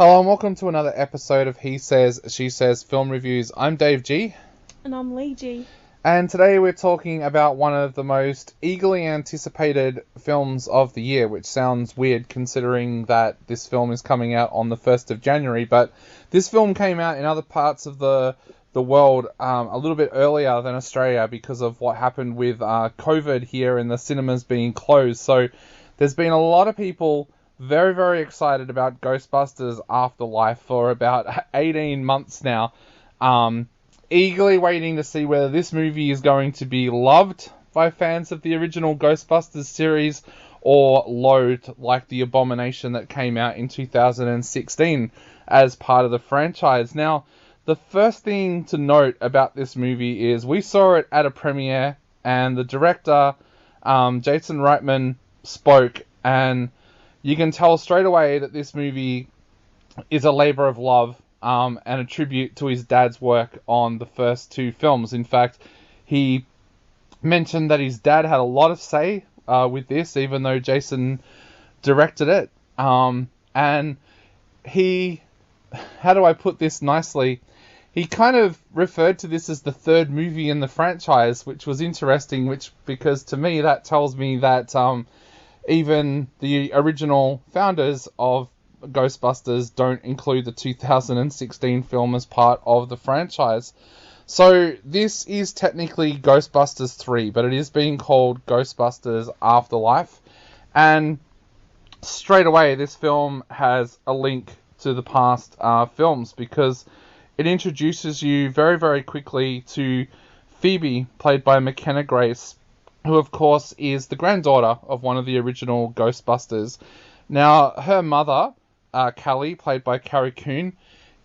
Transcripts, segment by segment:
Hello and welcome to another episode of He Says, She Says Film Reviews. I'm Dave G. And I'm Lee G. And today we're talking about one of the most eagerly anticipated films of the year, which sounds weird considering that this film is coming out on the 1st of January. But this film came out in other parts of the world a little bit earlier than Australia because of what happened with COVID here and the cinemas being closed. So there's been a lot of people very, very excited about Ghostbusters Afterlife for about 18 months now. Eagerly waiting to see whether this movie is going to be loved by fans of the original Ghostbusters series or loathed like the abomination that came out in 2016 as part of the franchise. Now, the first thing to note about this movie is we saw it at a premiere and the director, Jason Reitman, spoke, and you can tell straight away that this movie is a labor of love and a tribute to his dad's work on the first two films. In fact, he mentioned that his dad had a lot of say with this, even though Jason directed it. And he, how do I put this nicely? He kind of referred to this as the third movie in the franchise, which was interesting, because to me that tells me that even the original founders of Ghostbusters don't include the 2016 film as part of the franchise. So this is technically Ghostbusters 3, but it is being called Ghostbusters Afterlife. And straight away, this film has a link to the past films because it introduces you very, very quickly to Phoebe, played by McKenna Grace, who of course is the granddaughter of one of the original Ghostbusters. Now, her mother, Callie, played by Carrie Coon,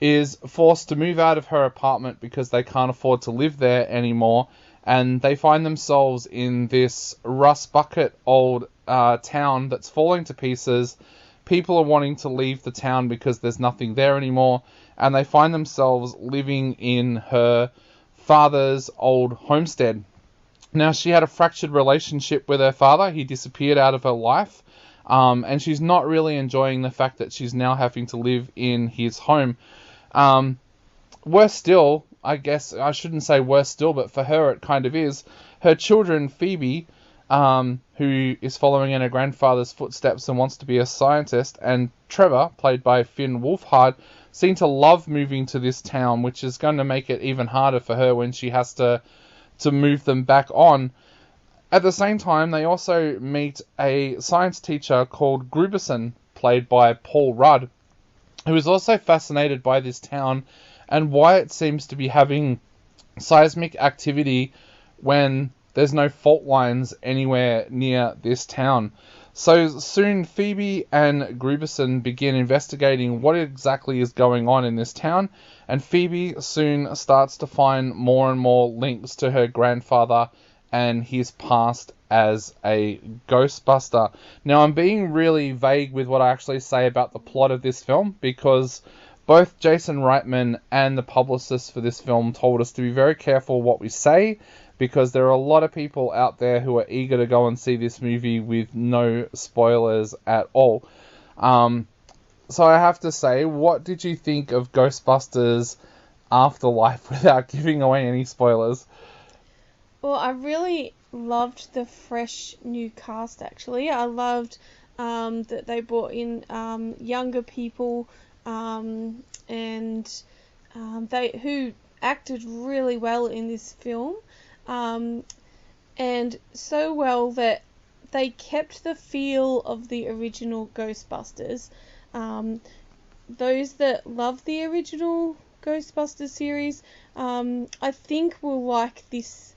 is forced to move out of her apartment because they can't afford to live there anymore, and they find themselves in this rust bucket old town that's falling to pieces. People are wanting to leave the town because there's nothing there anymore, and they find themselves living in her father's old homestead. Now, she had a fractured relationship with her father. He disappeared out of her life. And she's not really enjoying the fact that she's now having to live in his home. Worse still, I guess, I shouldn't say worse still, but for her it kind of is. Her children, Phoebe, who is following in her grandfather's footsteps and wants to be a scientist, and Trevor, played by Finn Wolfhard, seem to love moving to this town, which is going to make it even harder for her when she has to move them back on. At the same time, they also meet a science teacher called Gruberson, played by Paul Rudd, who is also fascinated by this town and why it seems to be having seismic activity when there's no fault lines anywhere near this town. So soon Phoebe and Gruberson begin investigating what exactly is going on in this town, and Phoebe soon starts to find more and more links to her grandfather and his past as a Ghostbuster. Now, I'm being really vague with what I actually say about the plot of this film, because both Jason Reitman and the publicists for this film told us to be very careful what we say, because there are a lot of people out there who are eager to go and see this movie with no spoilers at all. So I have to say, what did you think of Ghostbusters Afterlife without giving away any spoilers? Well, I really loved the fresh new cast, actually. I loved that they brought in younger people and they who acted really well in this film. And so well that they kept the feel of the original Ghostbusters. Those that love the original Ghostbusters series, I think will like this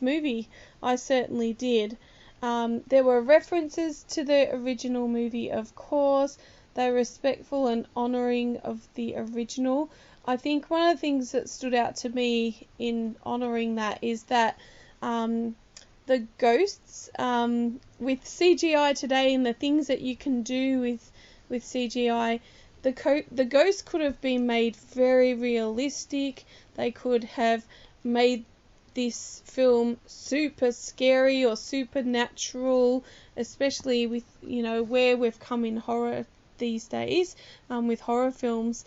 movie. I certainly did. There were references to the original movie, of course. They were respectful and honouring of the original. I think one of the things that stood out to me in honouring that is that the ghosts, with CGI today and the things that you can do with CGI, the ghosts could have been made very realistic. They could have made this film super scary or supernatural, especially with, where we've come in horror these days with horror films,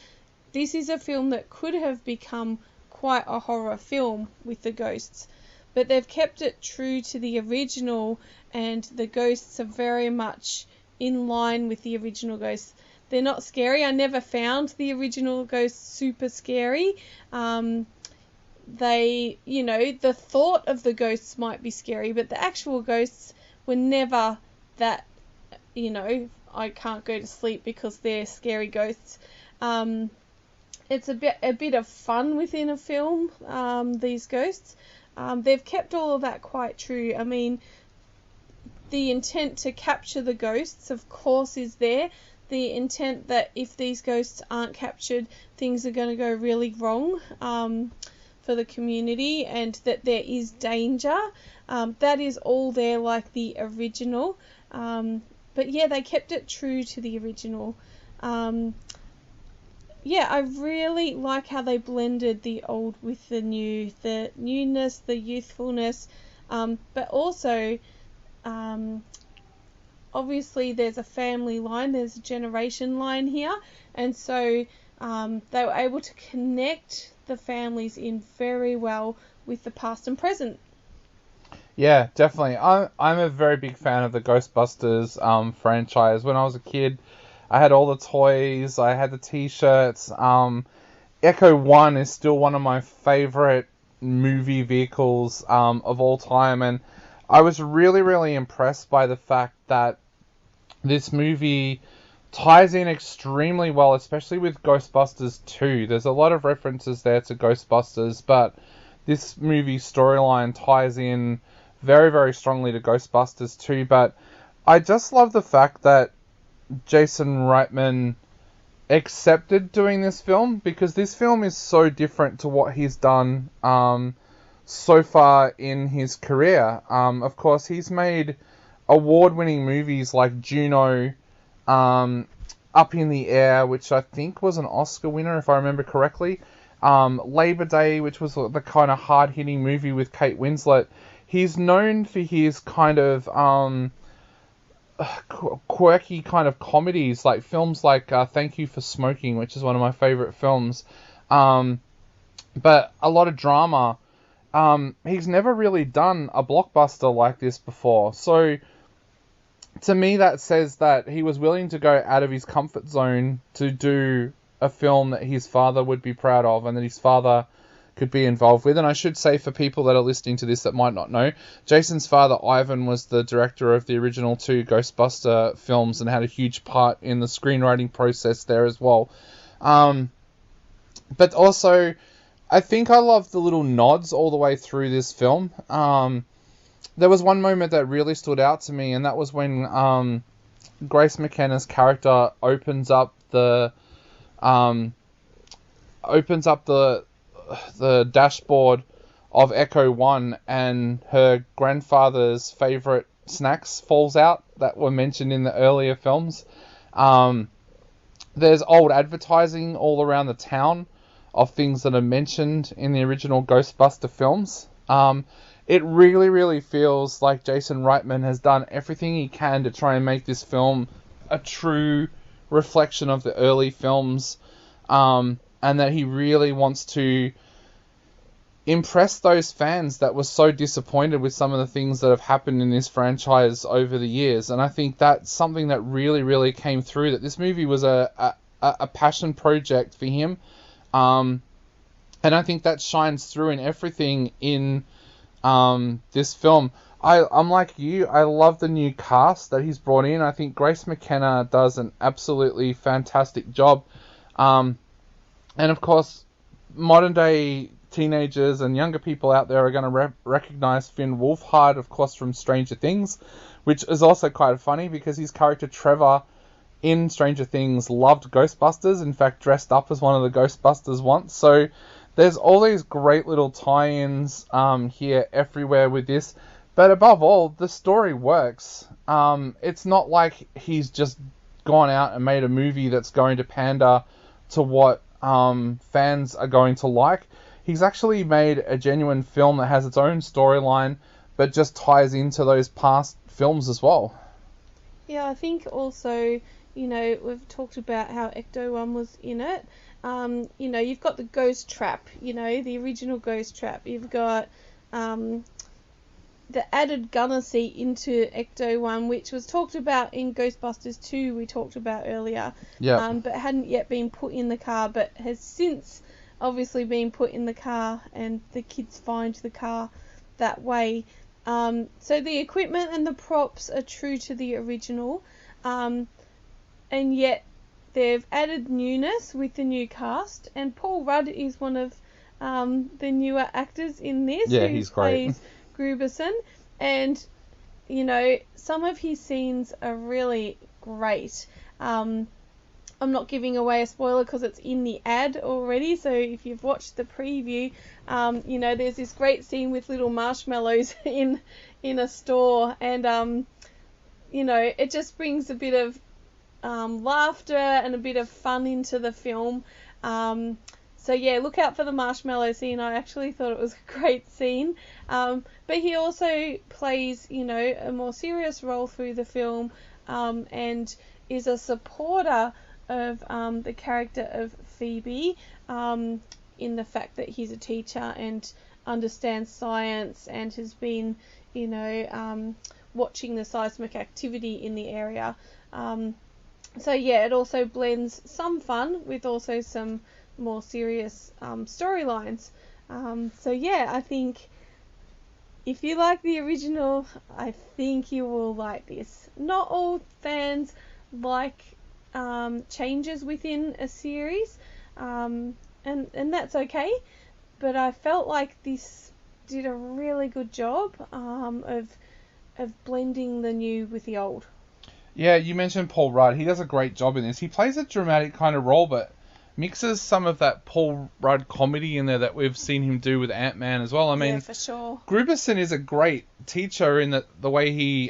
this is a film that could have become quite a horror film with the ghosts. But they've kept it true to the original, and the ghosts are very much in line with the original ghosts. They're not scary. I never found the original ghosts super scary. The thought of the ghosts might be scary, but the actual ghosts were never that, I can't go to sleep because they're scary ghosts. It's a bit of fun within a film, these ghosts. They've kept all of that quite true. I mean, the intent to capture the ghosts, of course, is there. The intent that if these ghosts aren't captured, things are going to go really wrong for the community, and that there is danger. That is all there like the original. But yeah, they kept it true to the original. I really like how they blended the old with the new, the newness, the youthfulness, but also, obviously there's a family line, there's a generation line here, and so they were able to connect the families in very well with the past and present. Yeah, definitely. I'm a very big fan of the Ghostbusters franchise. When I was a kid, I had all the toys, I had the t-shirts. Echo 1 is still one of my favorite movie vehicles of all time, and I was really, really impressed by the fact that this movie ties in extremely well, especially with Ghostbusters 2. There's a lot of references there to Ghostbusters, but this movie's storyline ties in very, very strongly to Ghostbusters 2. But I just love the fact that Jason Reitman accepted doing this film, because this film is so different to what he's done so far in his career. Of course, he's made award-winning movies like Juno, Up in the Air, which I think was an Oscar winner, if I remember correctly. Labor Day, which was the kind of hard-hitting movie with Kate Winslet. He's known for his kind of quirky kind of comedies, like films like Thank You for Smoking, which is one of my favorite films. But a lot of drama. He's never really done a blockbuster like this before. So to me, that says that he was willing to go out of his comfort zone to do a film that his father would be proud of and that his father could be involved with. And I should say, for people that are listening to this that might not know, Jason's father, Ivan, was the director of the original 2 Ghostbuster films and had a huge part in the screenwriting process there as well. But also, I think I love the little nods all the way through this film. There was one moment that really stood out to me, and that was when Grace McKenna's character opens up the dashboard of Echo 1, and her grandfather's favourite snacks falls out that were mentioned in the earlier films. There's old advertising all around the town of things that are mentioned in the original Ghostbuster films. It really, really feels like Jason Reitman has done everything he can to try and make this film a true reflection of the early films, and that he really wants to impress those fans that were so disappointed with some of the things that have happened in this franchise over the years. And I think that's something that really, really came through, that this movie was a passion project for him. And I think that shines through in everything in this film. I'm like you, I love the new cast that he's brought in. I think Grace McKenna does an absolutely fantastic job. And of course, modern day teenagers and younger people out there are going to recognize Finn Wolfhard, of course, from Stranger Things, which is also quite funny because his character Trevor in Stranger Things loved Ghostbusters, in fact dressed up as one of the Ghostbusters once. So there's all these great little tie-ins here everywhere with this. But above all, the story works. It's not like he's just gone out and made a movie that's going to pander to what fans are going to like. He's actually made a genuine film that has its own storyline, but just ties into those past films as well. Yeah, I think also, we've talked about how Ecto-1 was in it. You've got the ghost trap, the original ghost trap. You've got the added gunner seat into Ecto-1, which was talked about in Ghostbusters 2, we talked about earlier. Yeah. But hadn't yet been put in the car, but has since obviously been put in the car, and the kids find the car that way. So the equipment and the props are true to the original, and yet they've added newness with the new cast, and Paul Rudd is one of the newer actors in this. Yeah, he's great. Plays Gruberson, and some of his scenes are really great. I'm not giving away a spoiler because it's in the ad already, so if you've watched the preview, there's this great scene with little marshmallows in a store, and it just brings a bit of laughter and a bit of fun into the film. So yeah, look out for the marshmallow scene. I actually thought it was a great scene. But he also plays, a more serious role through the film, and is a supporter of the character of Phoebe, in the fact that he's a teacher and understands science and has been, watching the seismic activity in the area. So yeah, it also blends some fun with also some more serious storylines. So yeah, I think if you like the original, I think you will like this. Not all fans like changes within a series, and that's okay, but I felt like this did a really good job of blending the new with the old. Yeah, you mentioned Paul Rudd. He does a great job in this. He plays a dramatic kind of role, but mixes some of that Paul Rudd comedy in there that we've seen him do with Ant-Man as well. I mean, yeah, for sure. Gruberson is a great teacher in the way he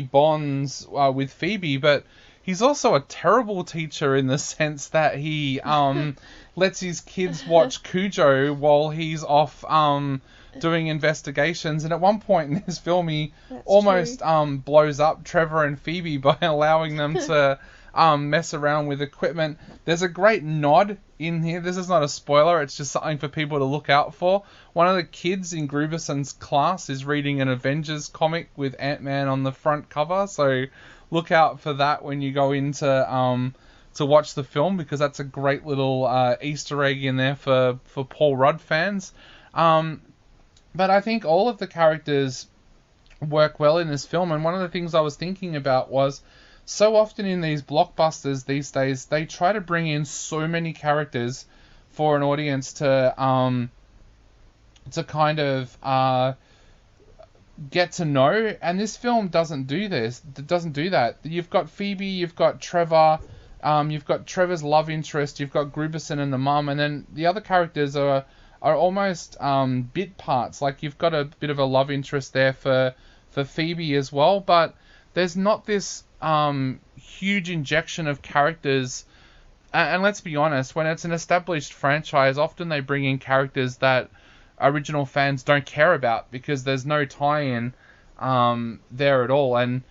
bonds with Phoebe, but he's also a terrible teacher in the sense that he lets his kids watch Cujo while he's off doing investigations, and at one point in this film he almost blows up Trevor and Phoebe by allowing them to mess around with equipment. There's a great nod in here. This is not a spoiler, it's just something for people to look out for. One of the kids in Gruberson's class is reading an Avengers comic with Ant-Man on the front cover, so look out for that when you go in to watch the film, because that's a great little Easter egg in there for Paul Rudd fans. But I think all of the characters work well in this film, and one of the things I was thinking about was, so often in these blockbusters these days, they try to bring in so many characters for an audience to kind of get to know, and this film doesn't do this. It doesn't do that. You've got Phoebe, you've got Trevor, you've got Trevor's love interest, you've got Gruberson and the mum, and then the other characters are almost bit parts. Like, you've got a bit of a love interest there for Phoebe as well, but there's not this huge injection of characters. And let's be honest, when it's an established franchise, often they bring in characters that original fans don't care about because there's no tie-in there at all. And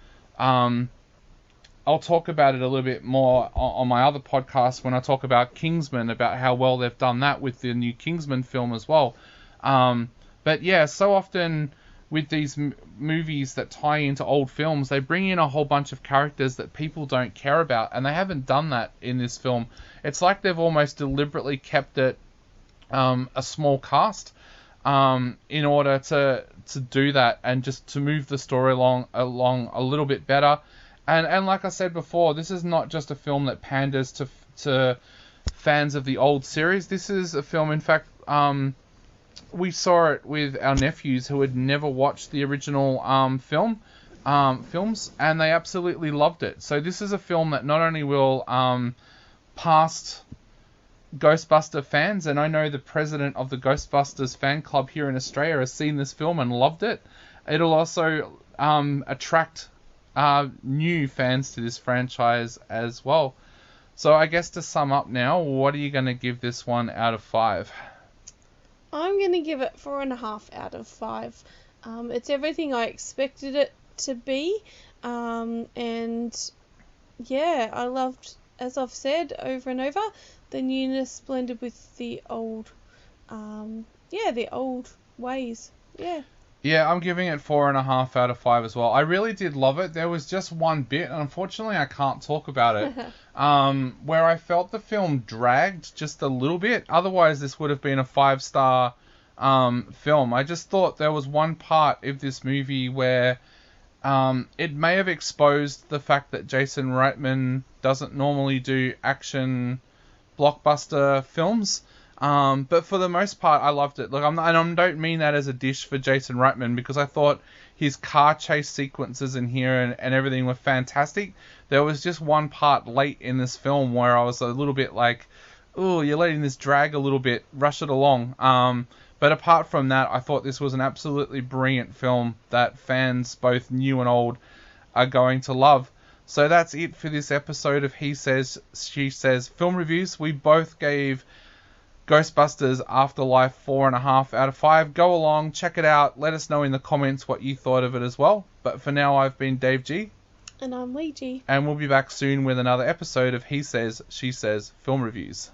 I'll talk about it a little bit more on my other podcast when I talk about Kingsman, about how well they've done that with the new Kingsman film as well. But yeah, so often with these movies that tie into old films, they bring in a whole bunch of characters that people don't care about, and they haven't done that in this film. It's like they've almost deliberately kept it a small cast in order to do that and just to move the story along a little bit better. And like I said before, this is not just a film that panders to fans of the old series. This is a film, in fact, we saw it with our nephews who had never watched the original films, and they absolutely loved it. So this is a film that not only will past Ghostbuster fans, and I know the president of the Ghostbusters fan club here in Australia has seen this film and loved it, it'll also attract new fans to this franchise as well. So I guess to sum up now, what are you going to give this one out of 5? I'm going to give it 4.5 out of 5. It's everything I expected it to be, and yeah, I loved, as I've said over and over, the newness blended with the old, the old ways. Yeah. Yeah, I'm giving it 4.5 out of 5 as well. I really did love it. There was just one bit, and unfortunately I can't talk about it, where I felt the film dragged just a little bit. Otherwise, this would have been a 5-star film. I just thought there was one part of this movie where it may have exposed the fact that Jason Reitman doesn't normally do action blockbuster films. But for the most part, I loved it. Look, I don't mean that as a dish for Jason Reitman, because I thought his car chase sequences in here and everything were fantastic. There was just one part late in this film where I was a little bit like, oh, you're letting this drag a little bit, rush it along. But apart from that, I thought this was an absolutely brilliant film that fans, both new and old, are going to love. So that's it for this episode of He Says, She Says Film Reviews. We both gave Ghostbusters Afterlife 4.5 out of 5. Go along, check it out. Let us know in the comments what you thought of it as well. But for now, I've been Dave G. And I'm Lee G. And we'll be back soon with another episode of He Says, She Says Film Reviews.